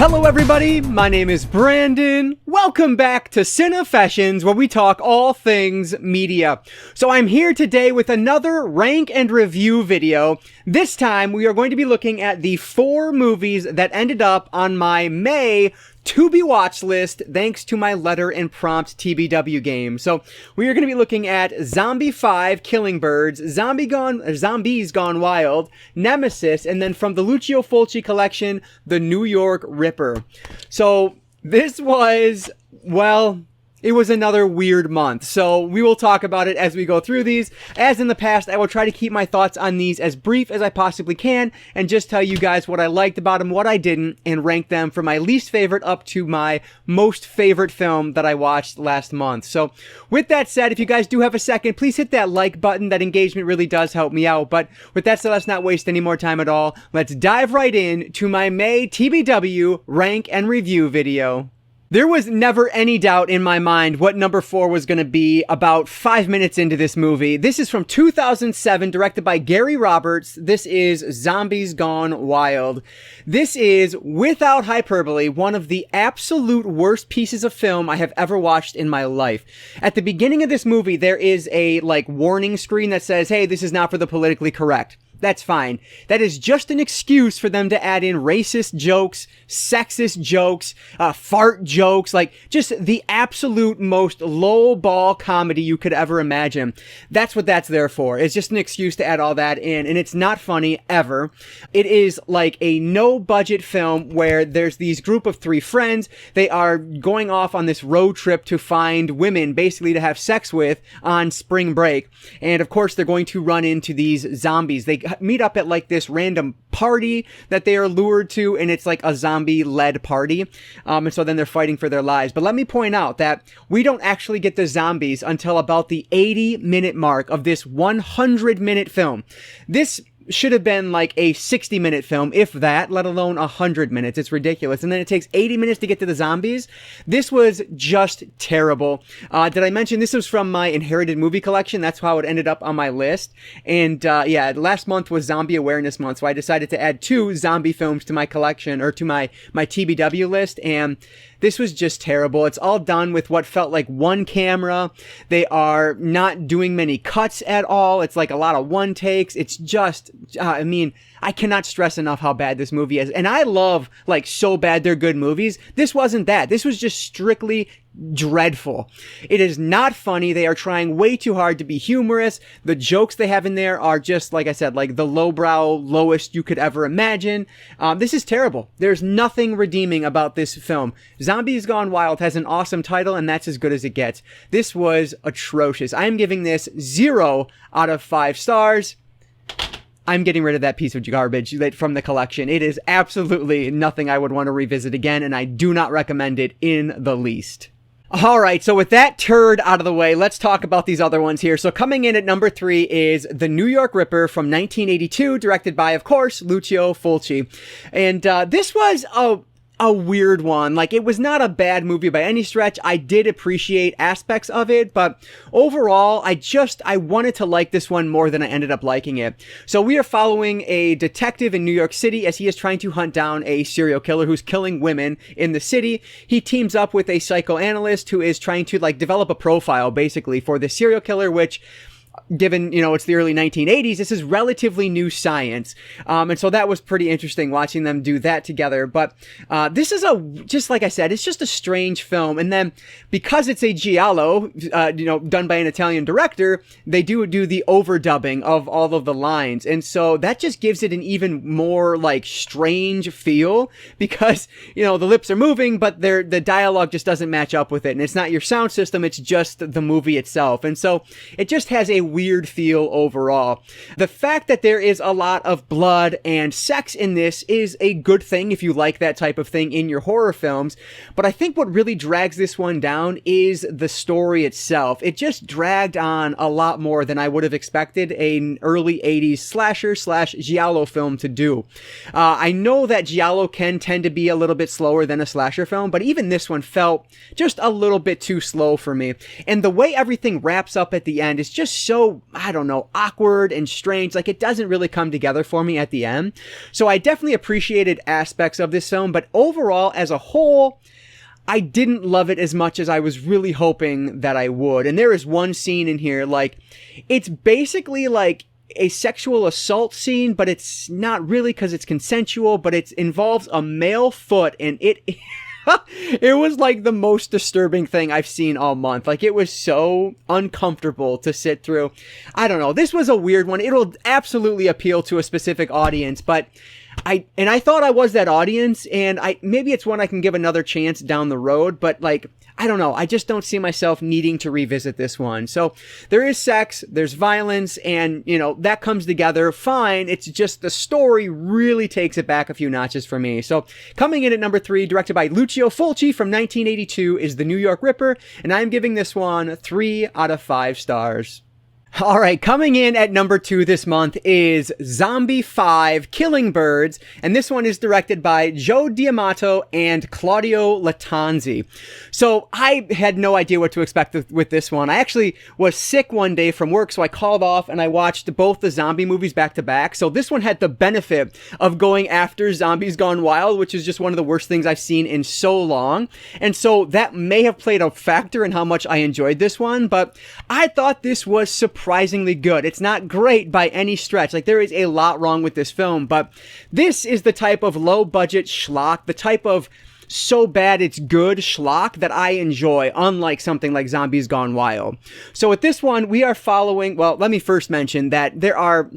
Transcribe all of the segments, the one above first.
Hello everybody, my name is Brandon. Welcome back to Cinefessions, where we talk all things media. So I'm here today with another rank and review video. This time we are going to be looking at the 4 movies that ended up on my May to be watch list thanks to my letter and prompt TBW game. So we are going to be looking at Zombie 5 Killing Birds, Zombies Gone Wild, Nemesis, and then from the Lucio Fulci collection, The New York Ripper. So this was, well, it was another weird month, so we will talk about it as we go through these. As in the past, I will try to keep my thoughts on these as brief as I possibly can, and just tell you guys what I liked about them, what I didn't, and rank them from my least favorite up to my most favorite film that I watched last month. So, with that said, if you guys do have a second, please hit that like button. That engagement really does help me out. But with that said, let's not waste any more time at all. Let's dive right in to my May TBW rank and review video. There was never any doubt in my mind what number 4 was going to be about 5 minutes into this movie. This is from 2007, directed by Gary Roberts. This is Zombies Gone Wild. This is, without hyperbole, one of the absolute worst pieces of film I have ever watched in my life. At the beginning of this movie, there is a, warning screen that says, hey, this is not for the politically correct. That's fine. That is just an excuse for them to add in racist jokes, sexist jokes, fart jokes, just the absolute most low-ball comedy you could ever imagine. That's what that's there for. It's just an excuse to add all that in, and it's not funny, ever. It is like a no-budget film where there's these group of 3 friends. They are going off on this road trip to find women, basically to have sex with, on spring break. And of course, they're going to run into these zombies. They meet up at this random party that they are lured to, and it's like a zombie-led party, and so then they're fighting for their lives. But let me point out that we don't actually get the zombies until about the 80-minute mark of this 100-minute film. This should have been like a 60-minute film, if that, let alone 100 minutes. It's ridiculous. And then it takes 80 minutes to get to the zombies. This was just terrible. Did I mention this was from my inherited movie collection? That's how it ended up on my list. And yeah, last month was Zombie Awareness Month, so I decided to add 2 zombie films to my collection, or to my TBW list, and this was just terrible. It's all done with what felt like one camera. They are not doing many cuts at all. It's like a lot of one takes. It's just, I cannot stress enough how bad this movie is. And I love, so bad they're good movies. This wasn't that. This was just strictly dreadful. It is not funny. They are trying way too hard to be humorous. The jokes they have in there are just, like I said, the lowbrow, lowest you could ever imagine. This is terrible. There's nothing redeeming about this film. Zombies Gone Wild has an awesome title, and that's as good as it gets. This was atrocious. I am giving this 0 out of 5 stars. I'm getting rid of that piece of garbage from the collection. It is absolutely nothing I would want to revisit again, and I do not recommend it in the least. Alright, so with that turd out of the way, let's talk about these other ones here. So coming in at number 3 is The New York Ripper from 1982, directed by, of course, Lucio Fulci. And this was a weird one. It was not a bad movie by any stretch. I did appreciate aspects of it, but overall, I wanted to like this one more than I ended up liking it. So we are following a detective in New York City as he is trying to hunt down a serial killer who's killing women in the city. He teams up with a psychoanalyst who is trying to develop a profile basically for the serial killer, which, given, it's the early 1980s, this is relatively new science. And so that was pretty interesting watching them do that together. But this is just like I said, it's just a strange film. And then because it's a giallo, done by an Italian director, they do the overdubbing of all of the lines. And so that just gives it an even more strange feel, because, the lips are moving, but the dialogue just doesn't match up with it. And it's not your sound system, it's just the movie itself. And so it just has a weird feel overall. The fact that there is a lot of blood and sex in this is a good thing if you like that type of thing in your horror films, but I think what really drags this one down is the story itself. It just dragged on a lot more than I would have expected an early 80s slasher / giallo film to do. I know that giallo can tend to be a little bit slower than a slasher film, but even this one felt just a little bit too slow for me. And the way everything wraps up at the end is just so so, I don't know, awkward and strange. Like, it doesn't really come together for me at the end. So I definitely appreciated aspects of this film, but overall, as a whole, I didn't love it as much as I was really hoping that I would. And there is one scene in here, like, it's basically like a sexual assault scene, but it's not really because it's consensual, but it involves a male foot, and it it was like the most disturbing thing I've seen all month. Like, it was so uncomfortable to sit through. I don't know. This was a weird one. It'll absolutely appeal to a specific audience, but I thought I was that audience, and maybe it's one I can give another chance down the road, but like, I don't know. I just don't see myself needing to revisit this one. So there is sex, there's violence, and, you know, that comes together fine. It's just the story really takes it back a few notches for me. So coming in at number 3, directed by Lucio Fulci from 1982, is The New York Ripper, and I'm giving this one 3 out of 5 stars. All right, coming in at number 2 this month is Zombie 5: Killing Birds, and this one is directed by Joe D'Amato and Claudio Lattanzi. So I had no idea what to expect with this one. I actually was sick one day from work, so I called off and I watched both the zombie movies back to back. So this one had the benefit of going after Zombies Gone Wild, which is just one of the worst things I've seen in so long. And so that may have played a factor in how much I enjoyed this one, but I thought this was surprisingly good. It's not great by any stretch. Like, there is a lot wrong with this film, but this is the type of low budget schlock, the type of so bad it's good schlock that I enjoy, unlike something like Zombies Gone Wild. So with this one, we are following, well, let me first mention that there are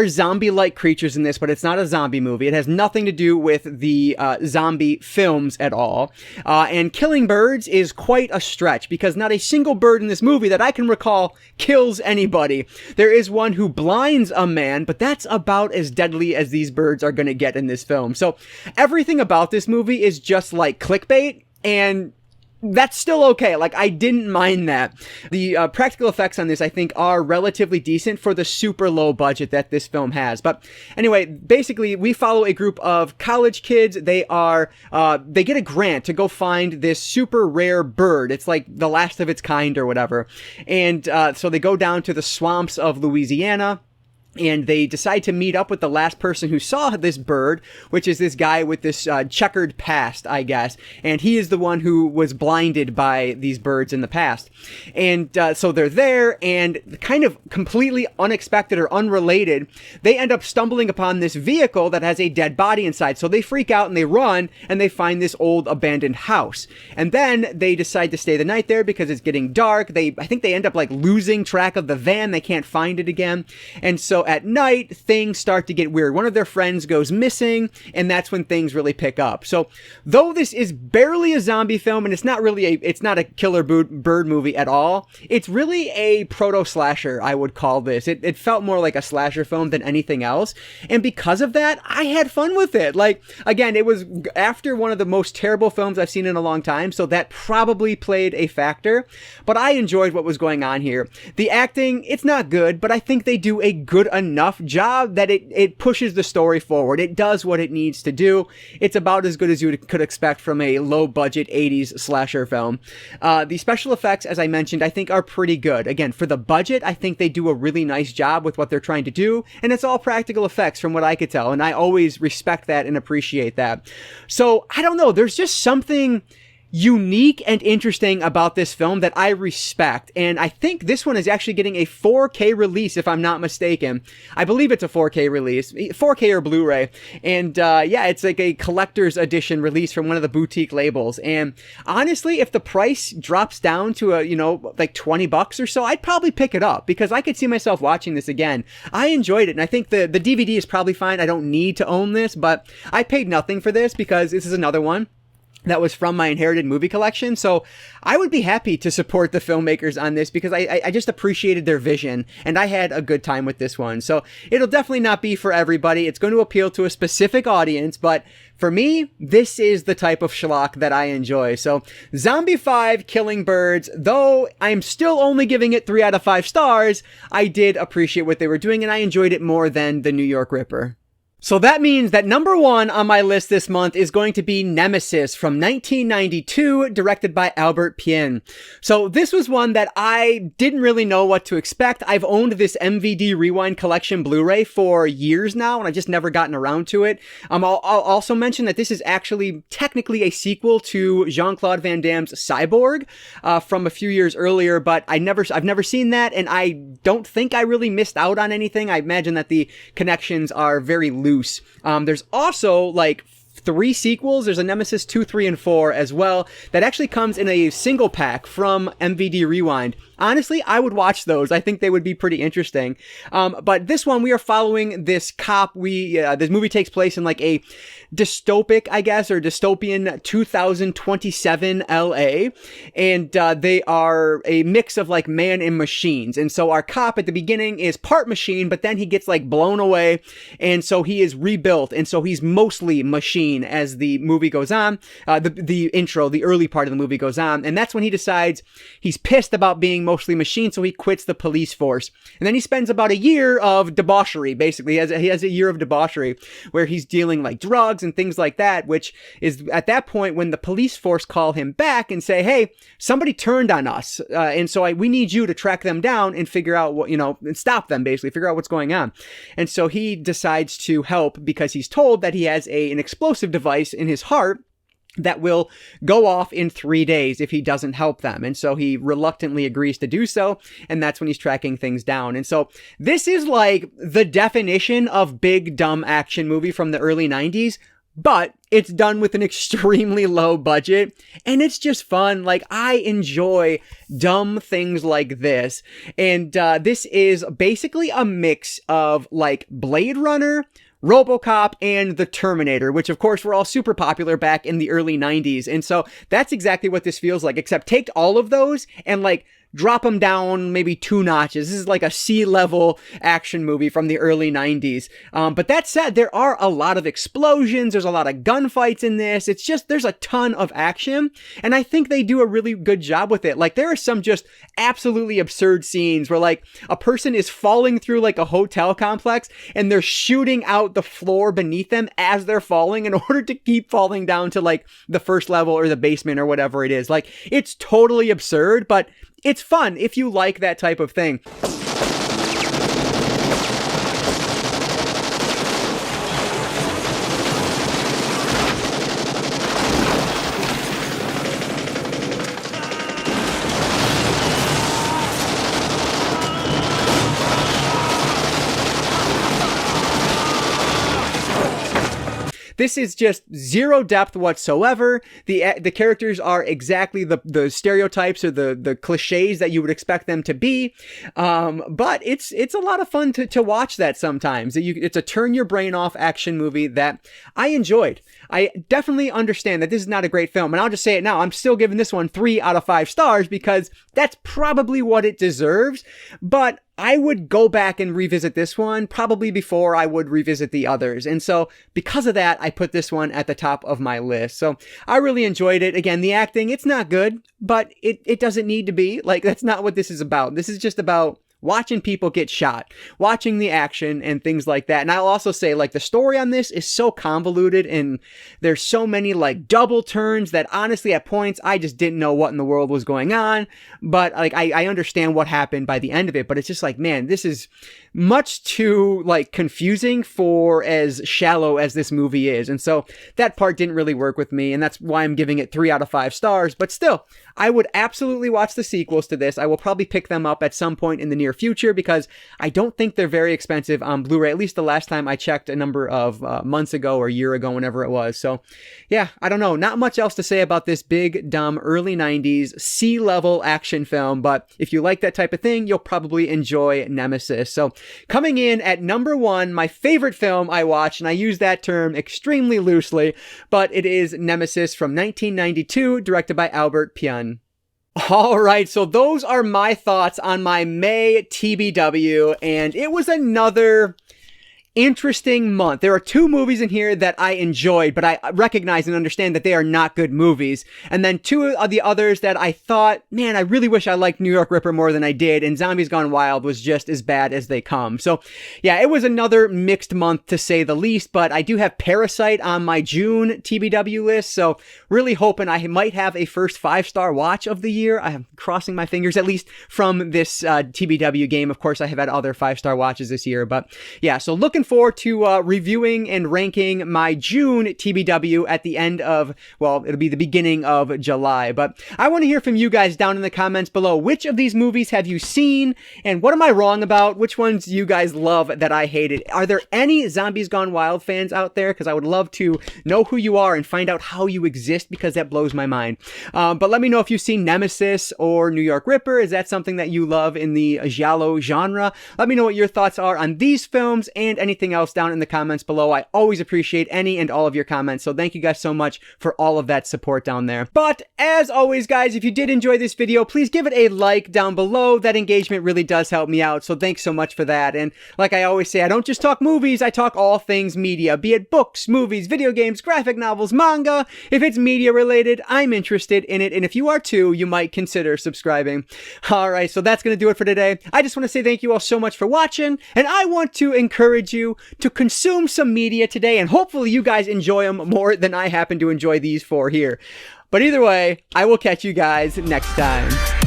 zombie-like creatures in this, but it's not a zombie movie. It has nothing to do with the zombie films at all. And killing birds is quite a stretch, because not a single bird in this movie that I can recall kills anybody. There is one who blinds a man, but that's about as deadly as these birds are going to get in this film. So everything about this movie is just like clickbait, and that's still okay. Like, I didn't mind that. The practical effects on this, I think, are relatively decent for the super low budget that this film has. But anyway, basically, we follow a group of college kids. They get a grant to go find this super rare bird. It's like the last of its kind or whatever. And so they go down to the swamps of Louisiana, and they decide to meet up with the last person who saw this bird, which is this guy with this checkered past, I guess. And he is the one who was blinded by these birds in the past. And so they're there, and kind of completely unexpected or unrelated, they end up stumbling upon this vehicle that has a dead body inside. So they freak out and they run, and they find this old abandoned house. And then they decide to stay the night there because it's getting dark. I think they end up like losing track of the van. They can't find it again. And so at night, things start to get weird. One of their friends goes missing, and that's when things really pick up. So though this is barely a zombie film, and it's not a killer bird movie at all, it's really a proto-slasher, I would call this. It felt more like a slasher film than anything else. And because of that, I had fun with it. Like, again, it was after one of the most terrible films I've seen in a long time, so that probably played a factor. But I enjoyed what was going on here. The acting, it's not good, but I think they do a good enough job that it pushes the story forward. It does what it needs to do. It's about as good as you could expect from a low-budget 80s slasher film. The special effects, as I mentioned, I think are pretty good. Again, for the budget, I think they do a really nice job with what they're trying to do, and it's all practical effects from what I could tell, and I always respect that and appreciate that. So, I don't know, there's just something unique and interesting about this film that I respect, and I think this one is actually getting a 4K release, if I'm not mistaken. I believe it's a 4K release, 4K or Blu-ray, and yeah, it's like a collector's edition release from one of the boutique labels. And honestly, if the price drops down to like $20 or so, I'd probably pick it up, because I could see myself watching this again. I enjoyed it, and I think the DVD is probably fine. I don't need to own this, but I paid nothing for this because this is another one that was from my inherited movie collection. So I would be happy to support the filmmakers on this, because I just appreciated their vision, and I had a good time with this one. So it'll definitely not be for everybody. It's going to appeal to a specific audience, but for me, this is the type of schlock that I enjoy. So Zombie 5: Killing Birds, though I'm still only giving it 3 out of 5 stars, I did appreciate what they were doing, and I enjoyed it more than The New York Ripper. So that means that number one on my list this month is going to be Nemesis from 1992, directed by Albert Pien. So this was one that I didn't really know what to expect. I've owned this MVD Rewind Collection Blu-ray for years now, and I just never gotten around to it. I'll also mention that this is actually technically a sequel to Jean-Claude Van Damme's Cyborg from a few years earlier, but I've never seen that, and I don't think I really missed out on anything. I imagine that the connections are very loose. There's also like 3 sequels. There's a Nemesis 2, 3, and 4 as well that actually comes in a single pack from MVD Rewind. Honestly, I would watch those. I think they would be pretty interesting. But this one, we are following this cop. This movie takes place in like a dystopic, I guess, or dystopian 2027 LA. And they are a mix of like man and machines. And so our cop at the beginning is part machine, but then he gets like blown away. And so he is rebuilt. And so he's mostly machine as the movie goes on. The intro, the early part of the movie goes on. And that's when he decides he's pissed about being mostly machine, so he quits the police force. And then he spends about a year of debauchery, basically. He has a year of debauchery where he's dealing like drugs and things like that, which is at that point when the police force call him back and say, hey, somebody turned on us. And so we need you to track them down and figure out what, and stop them, basically, figure out what's going on. And so he decides to help because he's told that he has an explosive device in his heart that will go off in 3 days if he doesn't help them. And so he reluctantly agrees to do so. And that's when he's tracking things down. And so this is like the definition of big, dumb action movie from the early 90s. But it's done with an extremely low budget, and it's just fun. Like, I enjoy dumb things like this. And this is basically a mix of like Blade Runner, RoboCop, and The Terminator, which of course were all super popular back in the early 90s. And so that's exactly what this feels like, except take all of those and like drop them down maybe 2 notches. This is like a C-level action movie from the early 90s. But that said, there are a lot of explosions. There's a lot of gunfights in this. It's just, there's a ton of action. And I think they do a really good job with it. Like, there are some just absolutely absurd scenes where like a person is falling through like a hotel complex and they're shooting out the floor beneath them as they're falling in order to keep falling down to like the first level or the basement or whatever it is. Like, it's totally absurd, but it's fun if you like that type of thing. This is just zero depth whatsoever. The characters are exactly the stereotypes or the cliches that you would expect them to be. But it's a lot of fun to watch that sometimes. It's a turn your brain off action movie that I enjoyed. I definitely understand that this is not a great film, and I'll just say it now. I'm still giving this one 3 out of 5 stars because that's probably what it deserves. But I would go back and revisit this one probably before I would revisit the others. And so because of that, I put this one at the top of my list. So I really enjoyed it. Again, the acting, it's not good, but it doesn't need to be. Like, that's not what this is about. This is just about watching people get shot, watching the action and things like that. And I'll also say, like, the story on this is so convoluted and there's so many like double turns that honestly at points I just didn't know what in the world was going on. But like, I understand what happened by the end of it, but it's just like, man, this is much too like confusing for as shallow as this movie is. And so that part didn't really work with me, and that's why I'm giving it 3 out of 5 stars. But still, I would absolutely watch the sequels to this. I will probably pick them up at some point in the near future because I don't think they're very expensive on Blu-ray, at least the last time I checked a number of months ago or a year ago, whenever it was. So yeah, I don't know, not much else to say about this big, dumb, early 90s C-level action film, but if you like that type of thing, you'll probably enjoy Nemesis. So coming in at number 1, my favorite film I watched, and I use that term extremely loosely, but it is Nemesis from 1992, directed by Albert Pien. All right, so those are my thoughts on my May TBW, and it was another interesting month. There are 2 movies in here that I enjoyed, but I recognize and understand that they are not good movies. And then 2 of the others that I thought, man, I really wish I liked New York Ripper more than I did, and Zombies Gone Wild was just as bad as they come. So yeah, it was another mixed month to say the least, but I do have Parasite on my June TBW list, so really hoping I might have a first 5-star watch of the year. I am crossing my fingers, at least from this TBW game. Of course, I have had other 5-star watches this year, but yeah, so looking forward to reviewing and ranking my June TBW at the end of, well, it'll be the beginning of July. But I want to hear from you guys down in the comments below. Which of these movies have you seen, and what am I wrong about? Which ones you guys love that I hated? Are there any Zombies Gone Wild fans out there? Because I would love to know who you are and find out how you exist, because that blows my mind. But let me know if you've seen Nemesis or New York Ripper. Is that something that you love in the giallo genre? Let me know what your thoughts are on these films and anything else down in the comments below. I always appreciate any and all of your comments, so thank you guys so much for all of that support down there. But as always, guys, if you did enjoy this video, please give it a like down below. That engagement really does help me out, so thanks so much for that. And like I always say, I don't just talk movies, I talk all things media, be it books, movies, video games, graphic novels, manga. If it's media related, I'm interested in it, and if you are too, you might consider subscribing. Alright, so that's gonna do it for today. I just want to say thank you all so much for watching, and I want to encourage you to consume some media today, and hopefully you guys enjoy them more than I happen to enjoy these 4 here. But either way, I will catch you guys next time.